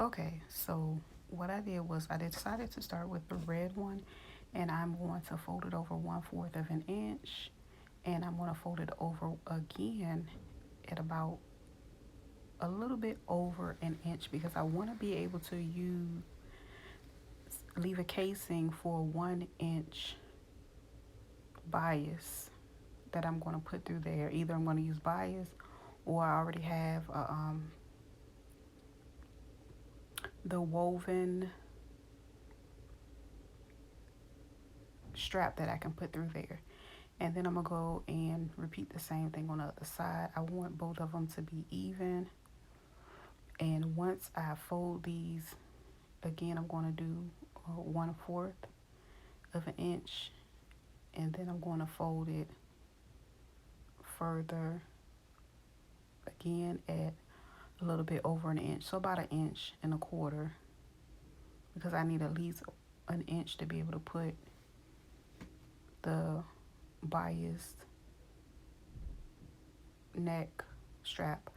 Okay, so what I did was I decided to start with the red one, and I'm going to fold it over 1/4 of an inch, and I'm going to fold it over again at about a little bit over an inch because I want to be able to leave a casing for 1 inch bias that I'm going to put through there. Either I'm going to use bias, or I already have the woven strap that I can put through there. And then I'm going to go and repeat the same thing on the other side. I want both of them to be even. And once I fold these, again, I'm going to do 1/4 of an inch. And then I'm going to fold it further again at a little bit over an inch. So about 1.25 inches, because I need at least an inch to be able to put the biased neck strap,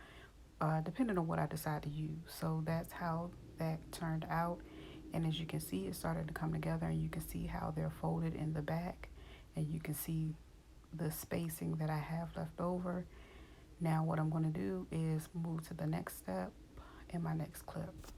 depending on what I decide to use. So that's how that turned out. And as you can see, it started to come together, and you can see how they're folded in the back, and you can see the spacing that I have left over. Now what I'm going to do is move to the next step in my next clip.